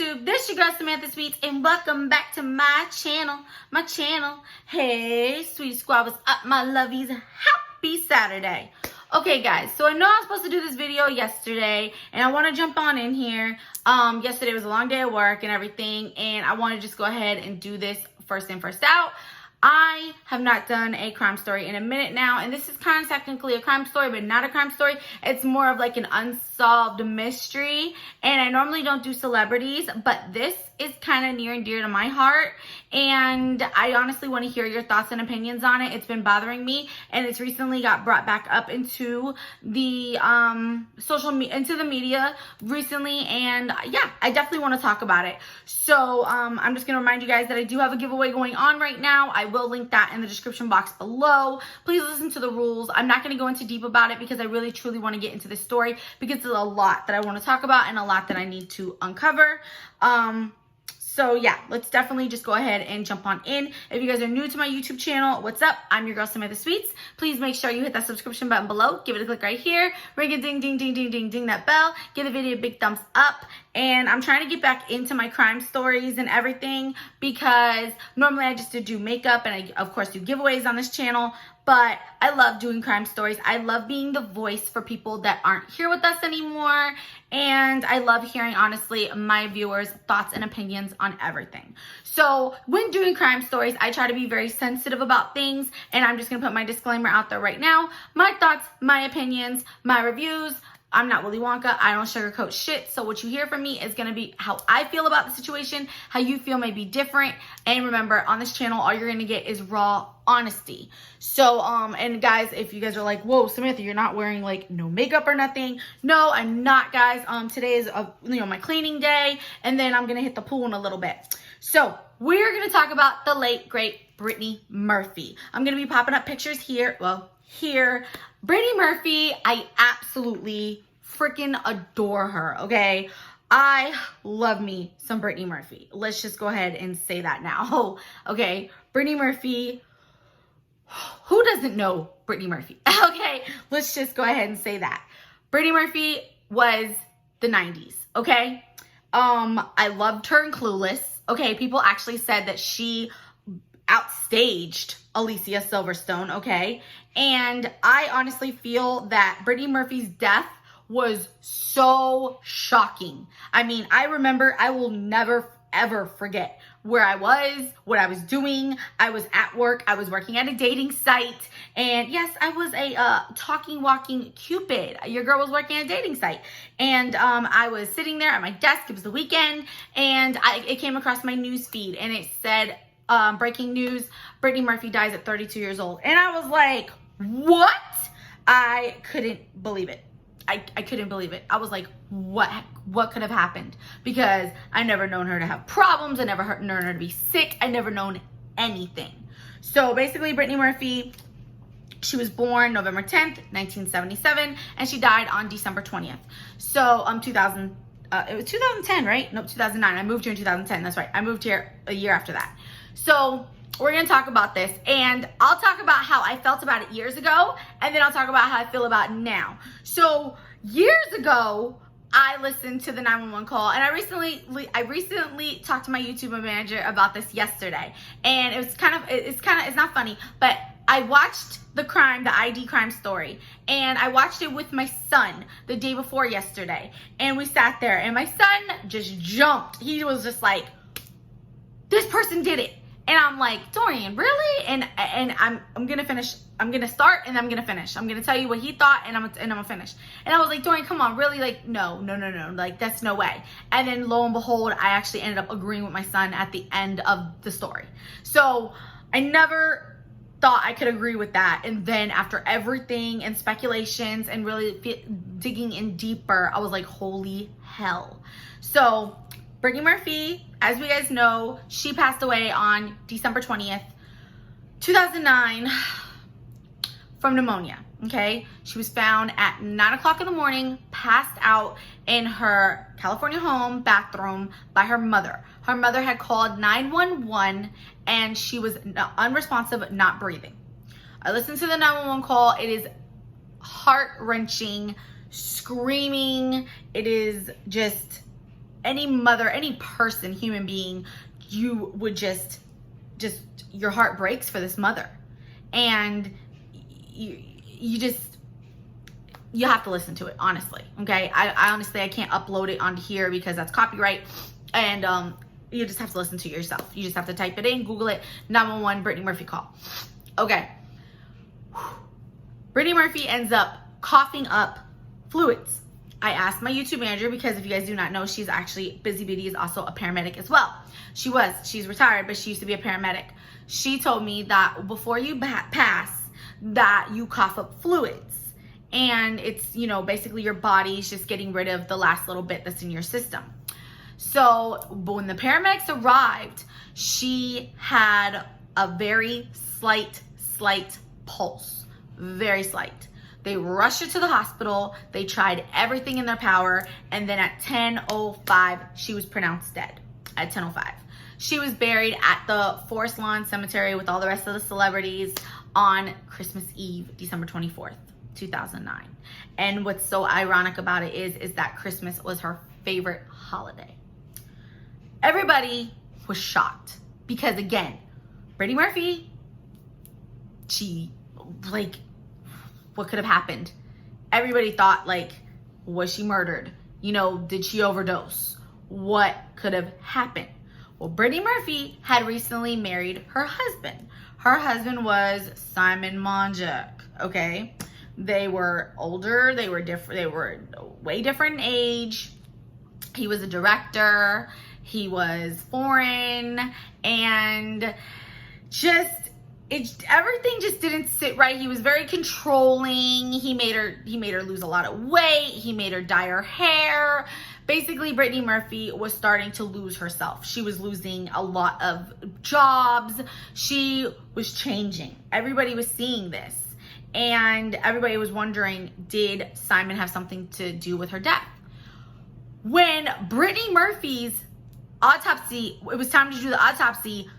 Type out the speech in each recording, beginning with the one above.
YouTube? This your girl Samantha Sweets, and welcome back to my channel. Hey, Sweet Squad, what's up, my lovies? Happy Saturday. Okay, guys, so I know I was supposed to do this video yesterday, and I want to jump on in here. Yesterday was a long day at work and everything, and I want to just go ahead and do this first in, first out. I have not done a crime story in a minute now, and this is kind of technically a crime story, but not a crime story. It's more of like an unsolved mystery, and I normally don't do celebrities, but this is kind of near and dear to my heart, and I honestly want to hear your thoughts and opinions on it. It's been bothering me, and it's recently got brought back up into the into the media recently, and yeah, I definitely want to talk about it. So I'm just gonna remind you guys that I do have a giveaway going on right now. I will link that in the description box below. Please listen to the rules. I'm not going to go into deep about it because I really truly want to get into this story, because there's a lot that I want to talk about and a lot that I need to uncover. So yeah, let's definitely just go ahead and jump on in. If you guys are new to my YouTube channel, what's up? I'm your girl Samantha Sweets. Please make sure you hit that subscription button below. Give it a click right here. Ring a ding, ding, ding, ding, ding, ding that bell. Give the video a big thumbs up. And I'm trying to get back into my crime stories and everything, because normally I just do makeup and I, of course, do giveaways on this channel. But I love doing crime stories. I love being the voice for people that aren't here with us anymore. And I love hearing, honestly, my viewers' thoughts and opinions on everything. So when doing crime stories, I try to be very sensitive about things. And I'm just going to put my disclaimer out there right now. My thoughts, my opinions, my reviews. I'm not Willy Wonka. I don't sugarcoat shit. So what you hear from me is going to be how I feel about the situation. How you feel may be different. And remember, on this channel, all you're going to get is raw honesty. So, and guys, if you guys are like, whoa, Samantha, you're not wearing like no makeup or nothing. No, I'm not, guys. Today is, my cleaning day. And then I'm going to hit the pool in a little bit. So we're going to talk about the late, great Brittany Murphy. I'm going to be popping up pictures here. Well, here. Brittany Murphy, I absolutely freaking adore her, okay? I love me some Brittany Murphy. Let's just go ahead and say that now, okay? Brittany Murphy, who doesn't know Brittany Murphy? Okay, let's just go ahead and say that. Brittany Murphy was the 90s, okay? I loved her in Clueless, okay? People actually said that she outstaged Alicia Silverstone, okay? And I honestly feel that Brittany Murphy's death was so shocking. I mean, I remember, I will never ever forget where I was, what I was doing. I was at work. I was working at a dating site. And yes, I was a talking, walking Cupid. Your girl was working at a dating site. And I was sitting there at my desk. It was the weekend. And it came across my news feed. And it said, breaking news, Brittany Murphy dies at 32 years old. And I was like, what? I couldn't believe it. I couldn't believe it. I was like, what could have happened? Because I never known her to have problems. I never known her to be sick. I never known anything. So basically, Brittany Murphy, she was born November 10th, 1977, and she died on December 20th. So, it was 2010, right? No, 2009. I moved here in 2010. That's right. I moved here a year after that. So we're going to talk about this, and I'll talk about how I felt about it years ago, and then I'll talk about how I feel about it now. So years ago, I listened to the 911 call, and I recently talked to my YouTube manager about this yesterday, and it's not funny, but I watched the ID crime story, and I watched it with my son the day before yesterday, and we sat there, and my son just jumped. He was just like, this person did it. And I'm like, Dorian, really? And I'm gonna finish. I'm gonna start and I'm gonna finish. I'm gonna tell you what he thought, and I'm gonna finish. And I was like, Dorian, come on, really? Like, no. Like, that's no way. And then lo and behold, I actually ended up agreeing with my son at the end of the story. So I never thought I could agree with that. And then after everything and speculations and really digging in deeper, I was like, holy hell. So Brittany Murphy, as we guys know, she passed away on December 20th, 2009 from pneumonia, okay? She was found at 9 o'clock in the morning, passed out in her California home bathroom by her mother. Her mother had called 911 and she was unresponsive, not breathing. I listened to the 911 call. It is heart-wrenching, screaming. It is just any mother, any person, human being, you would just your heart breaks for this mother. And you have to listen to it, honestly. Okay, I honestly, I can't upload it onto here because that's copyright, and you just have to listen to it yourself. You just have to type it in, Google it, 911 Brittany Murphy call. Okay. Brittany Murphy ends up coughing up fluids. I asked my YouTube manager, because if you guys do not know, she's actually, Busy Biddy is also a paramedic as well. She's retired, but she used to be a paramedic. She told me that before you pass, that you cough up fluids. And it's, you know, basically your body's just getting rid of the last little bit that's in your system. So when the paramedics arrived, she had a very slight pulse, very slight. They rushed her to the hospital. They tried everything in their power. And then at 10:05, she was pronounced dead. At 10:05. She was buried at the Forest Lawn Cemetery with all the rest of the celebrities on Christmas Eve, December 24th, 2009. And what's so ironic about it is that Christmas was her favorite holiday. Everybody was shocked because, again, Brittany Murphy, she, like, what could have happened? Everybody thought, like, was she murdered? You know, did she overdose? What could have happened? Well, Brittany Murphy had recently married her husband. Her husband was Simon Monjack, okay? They were older, they were different, they were way different in age. He was a director, he was foreign, and everything just didn't sit right. He was very controlling. He made her lose a lot of weight. He made her dye her hair. Basically, Brittany Murphy was starting to lose herself. She was losing a lot of jobs. She was changing. Everybody was seeing this. And everybody was wondering, did Simon have something to do with her death? When Brittany Murphy's autopsy, it was time to do the autopsy,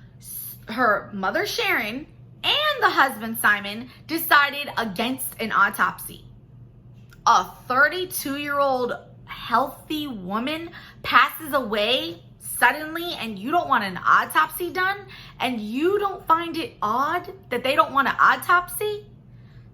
her mother Sharon and the husband Simon decided against an autopsy. A 32-year-old healthy woman passes away suddenly, and you don't want an autopsy done, and you don't find it odd that they don't want an autopsy?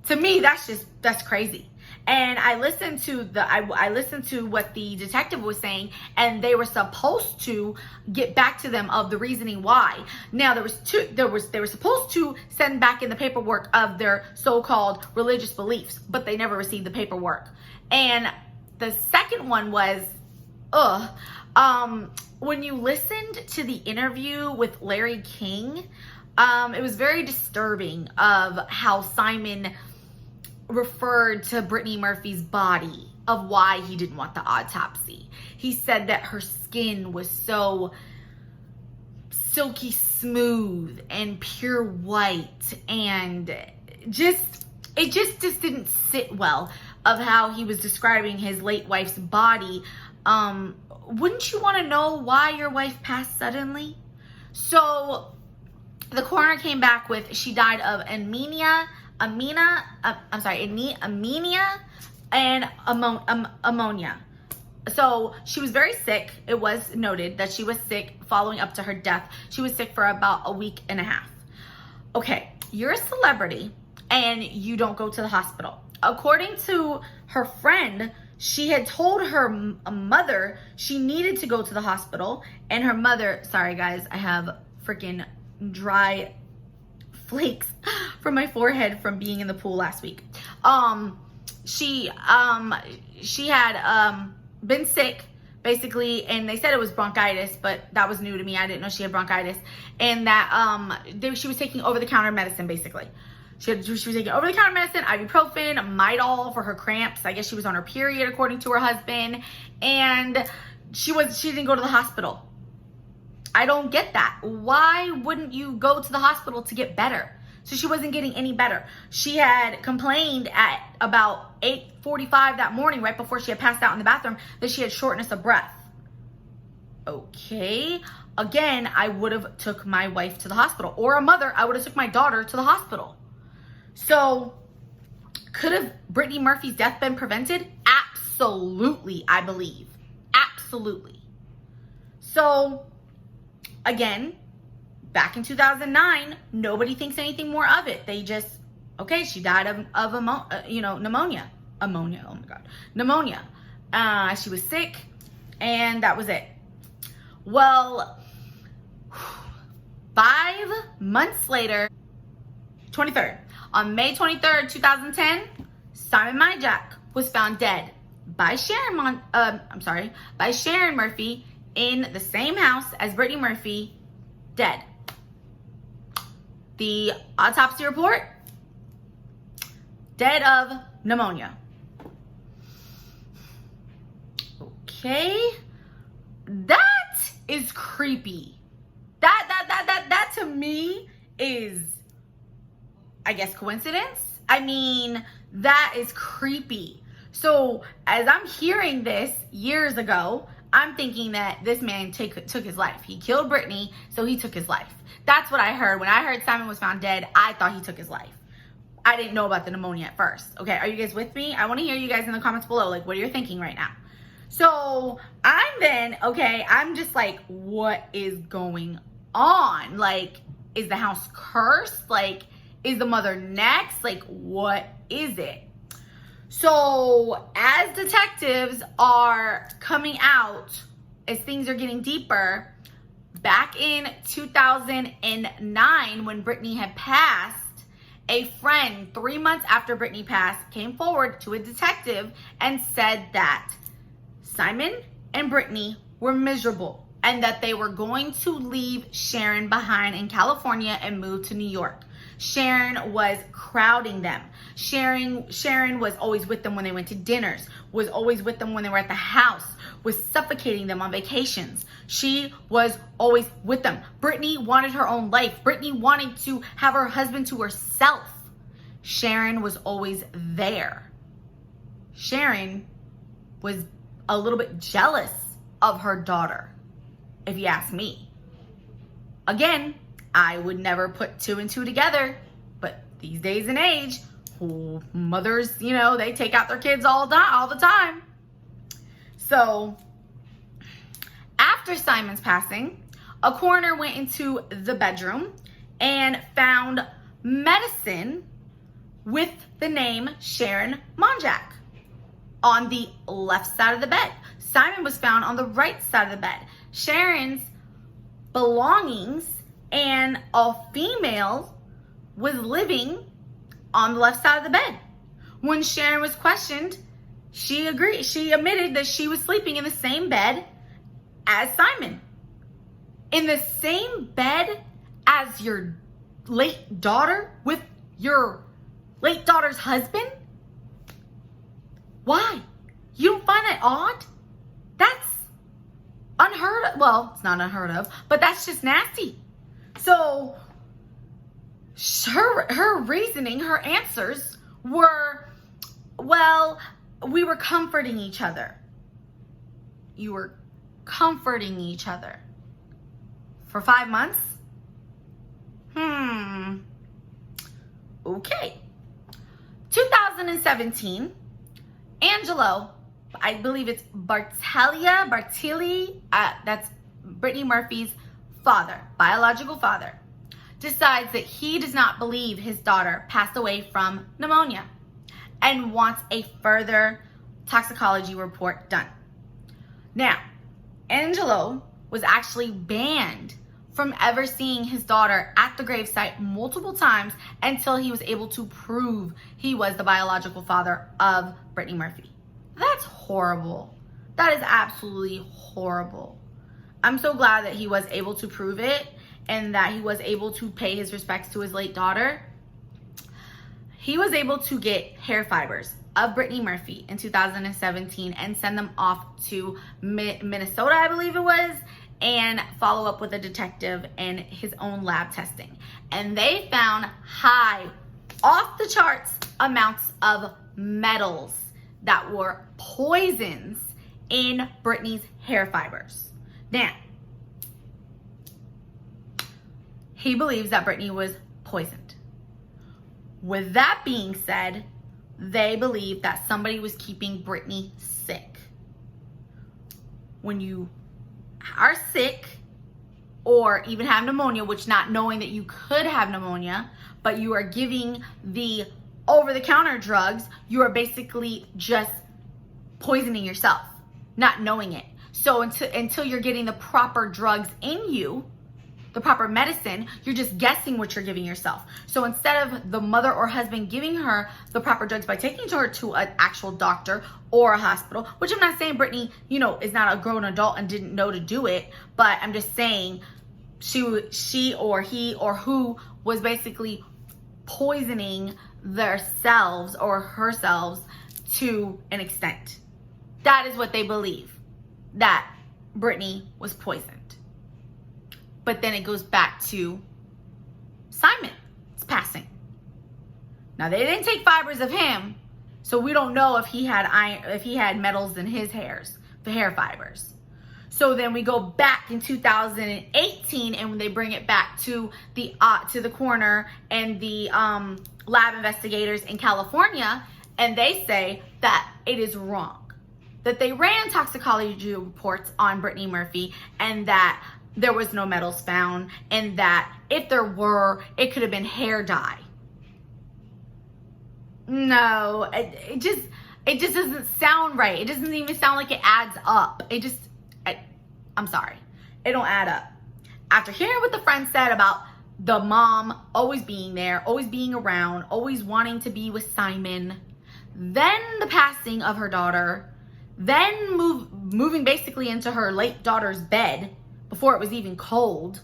To me, that's crazy. And I listened to I listened to what the detective was saying, and they were supposed to get back to them of the reasoning why. Now they were supposed to send back in the paperwork of their so-called religious beliefs, but they never received the paperwork. And the second one was, when you listened to the interview with Larry King, it was very disturbing of how Simon referred to Brittany Murphy's body, of why he didn't want the autopsy. He said that her skin was so silky smooth and pure white, and it just didn't sit well of how he was describing his late wife's body. Wouldn't you want to know why your wife passed suddenly? So the coroner came back with, she died of anemia and ammonia. So she was very sick. It was noted that she was sick following up to her death. She was sick for about a week and a half. Okay, you're a celebrity and you don't go to the hospital. According to her friend, she had told her mother she needed to go to the hospital, and her mother, sorry guys, I have freaking dry flakes from my forehead from being in the pool last week. She had been sick basically, and they said it was bronchitis, but that was new to me. I didn't know she had bronchitis, and that she was taking over-the-counter medicine basically. She was taking over-the-counter medicine, ibuprofen, Midol for her cramps. I guess she was on her period, according to her husband, and she didn't go to the hospital. I don't get that. Why wouldn't you go to the hospital to get better? So she wasn't getting any better. She had complained at about 8:45 that morning, right before she had passed out in the bathroom, that she had shortness of breath. Okay. Again, I would have took my wife to the hospital, or a mother, I would have took my daughter to the hospital. So could have Brittany Murphy's death been prevented? Absolutely, I believe. Absolutely. So again, back in 2009, nobody thinks anything more of it. They just, okay, she died of pneumonia. Ammonia, oh my God. Pneumonia. She was sick, and that was it. Well, 5 months later, 23rd, on May 23rd, 2010, Simon Monjack was found dead by Sharon Murphy in the same house as Brittany Murphy, dead. The autopsy report, dead of pneumonia. Okay, that is creepy. That to me is, I guess, coincidence. I mean, that is creepy. So as I'm hearing this years ago, I'm thinking that this man took his life. He killed Brittany, so he took his life. That's what I heard. When I heard Simon was found dead, I thought he took his life. I didn't know about the pneumonia at first. Okay, are you guys with me? I want to hear you guys in the comments below, like, what you're thinking right now. So I'm just like, what is going on? Like, is the house cursed? Like, is the mother next? Like, what is it? So as detectives are coming out, as things are getting deeper, back in 2009, when Brittany had passed, a friend 3 months after Brittany passed came forward to a detective and said that Simon and Brittany were miserable and that they were going to leave Sharon behind in California and move to New York. Sharon was crowding them. Sharon was always with them when they went to dinners, was always with them when they were at the house, was suffocating them on vacations. She was always with them. Brittany wanted her own life. Brittany wanted to have her husband to herself. Sharon was always there. Sharon was a little bit jealous of her daughter, if you ask me. Again, I would never put 2 and 2 together, but these days and age, mothers, they take out their kids all the time. So after Simon's passing, a coroner went into the bedroom and found medicine with the name Sharon Monjack on the left side of the bed. Simon was found on the right side of the bed. Sharon's belongings and a female was living on the left side of the bed. When Sharon was questioned, she admitted that she was sleeping in the same bed as Simon. In the same bed as your late daughter with your late daughter's husband? Why? You don't find that odd? That's unheard of. Well, it's not unheard of, but that's just nasty. So her reasoning, her answers were, well, we were comforting each other. You were comforting each other for 5 months? Okay. 2017, Angelo, I believe it's Bartilli, that's Brittany Murphy's father, biological father, decides that he does not believe his daughter passed away from pneumonia and wants a further toxicology report done. Now, Angelo was actually banned from ever seeing his daughter at the gravesite multiple times until he was able to prove he was the biological father of Brittany Murphy. That's horrible. That is absolutely horrible. I'm so glad that he was able to prove it and that he was able to pay his respects to his late daughter. He was able to get hair fibers of Brittany Murphy in 2017 and send them off to Minnesota, I believe it was, and follow up with a detective and his own lab testing. And they found high, off the charts amounts of metals that were poisons in Brittany's hair fibers. Now, he believes that Brittany was poisoned. With that being said, they believe that somebody was keeping Brittany sick. When you are sick or even have pneumonia, which not knowing that you could have pneumonia, but you are giving the over-the-counter drugs, you are basically just poisoning yourself, not knowing it. So until you're getting the proper drugs in you, the proper medicine, you're just guessing what you're giving yourself. So instead of the mother or husband giving her the proper drugs by taking her to an actual doctor or a hospital, which I'm not saying Brittany, is not a grown adult and didn't know to do it, but I'm just saying she or he or who was basically poisoning themselves or herself to an extent. That is what they believe, that Brittany was poisoned. But then it goes back to Simon's passing. Now they didn't take fibers of him, so we don't know if he had metals in his hairs, the hair fibers. So then we go back in 2018, and when they bring it back to the coroner and the lab investigators in California, and they say that it is wrong, that they ran toxicology reports on Brittany Murphy, and that there was no metals found, and that if there were, it could have been hair dye. No, it just doesn't sound right. It doesn't even sound like it adds up. I'm sorry, it don't add up. After hearing what the friend said about the mom always being there, always being around, always wanting to be with Simon, then the passing of her daughter, then moving basically into her late daughter's bed before it was even cold,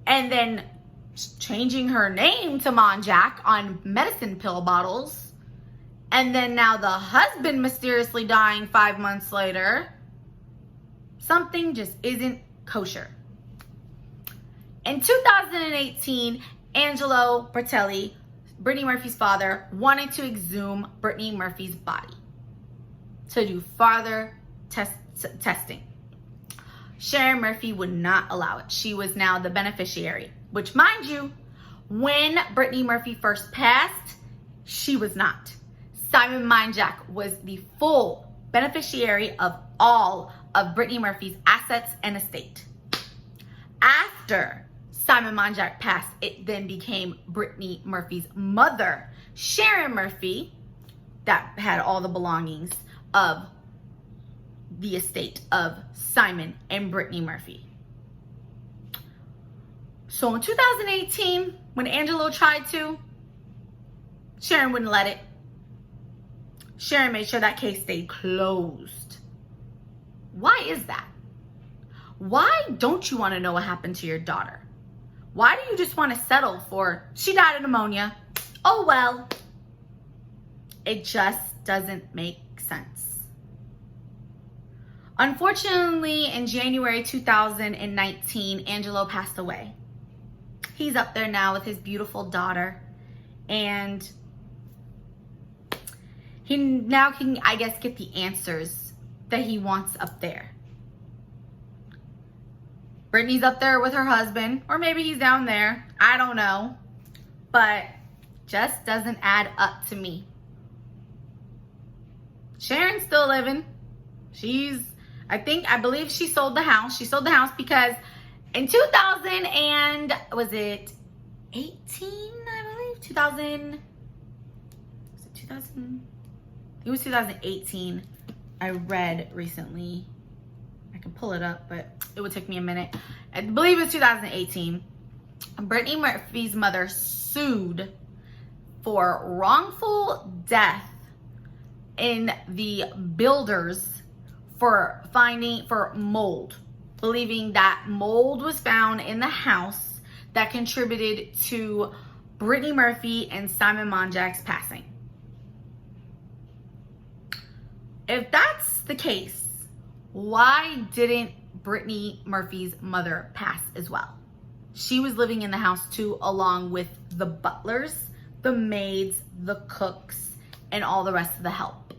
and then changing her name to Monjack on medicine pill bottles, and then now the husband mysteriously dying 5 months later. Something just isn't kosher. In 2018, Angelo Bertelli, Brittany Murphy's father, wanted to exhume Brittany Murphy's body to do further testing. Sharon Murphy would not allow it. She was now the beneficiary, which, mind you, when Brittany Murphy first passed, she was not. Simon Monjack was the full beneficiary of all of Brittany Murphy's assets and estate. After Simon Monjack passed, it then became Brittany Murphy's mother, Sharon Murphy, that had all the belongings of the estate of Simon and Brittany Murphy. So in 2018, when Angelo tried to, Sharon wouldn't let it. Sharon made sure that case stayed closed. Why is that? Why don't you want to know what happened to your daughter? Why do you just want to settle for, she died of pneumonia? Oh well. It just doesn't make sense. Unfortunately, in January 2019, Angelo passed away. He's up there now with his beautiful daughter, and he now can, I guess, get the answers that he wants up there. Brittany's up there with her husband, or maybe he's down there. I don't know, but just doesn't add up to me. Sharon's still living. I believe she sold the house. She sold the house because in 2000 and, was it 18, I believe? 2000, was it 2000? It was 2018. I read recently. I can pull it up, but it would take me a minute. I believe it was 2018. Brittany Murphy's mother sued for wrongful death in the builders for mold, believing that mold was found in the house that contributed to Brittany Murphy and Simon Monjack's passing. If that's the case, why didn't Brittany Murphy's mother pass as well? She was living in the house too, along with the butlers, the maids, the cooks, and all the rest of the help.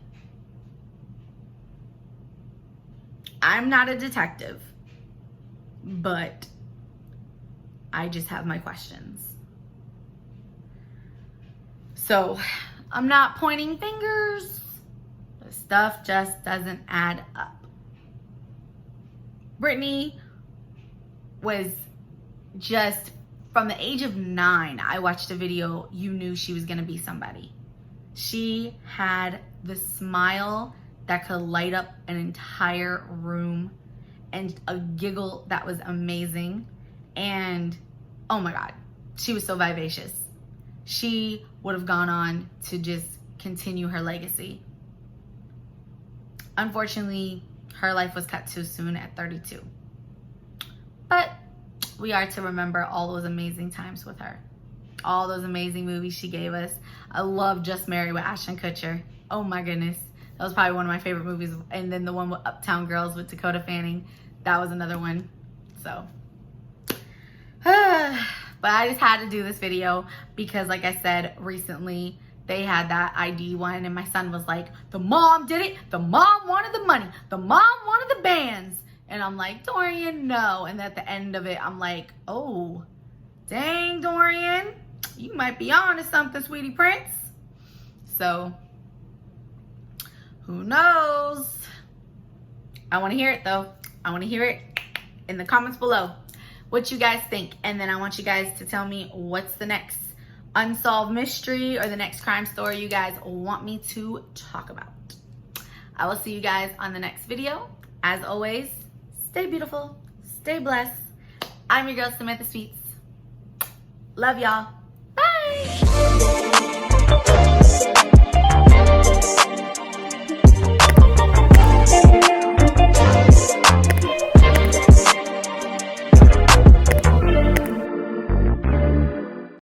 I'm not a detective, but I just have my questions. So I'm not pointing fingers. The stuff just doesn't add up. Brittany was just, from the age of 9, I watched a video, you knew she was gonna be somebody. She had the smile that could light up an entire room and a giggle that was amazing. And oh my God, she was so vivacious. She would have gone on to just continue her legacy. Unfortunately, her life was cut too soon at 32. But we are to remember all those amazing times with her. All those amazing movies she gave us. I love Just Married with Ashton Kutcher. Oh my goodness. That was probably one of my favorite movies. And then the one with Uptown Girls with Dakota Fanning. That was another one. So. But I just had to do this video because, like I said, recently they had that ID one and my son was like, the mom did it. The mom wanted the money. The mom wanted the bands. And I'm like, Dorian, no. And at the end of it, I'm like, oh, dang, Dorian, you might be on to something, sweetie prince. So, who knows? I want to hear it, though. I want to hear it in the comments below. What you guys think. And then I want you guys to tell me what's the next unsolved mystery or the next crime story you guys want me to talk about. I will see you guys on the next video. As always, stay beautiful, stay blessed. I'm your girl, Samantha Sweets. Love y'all. Bye.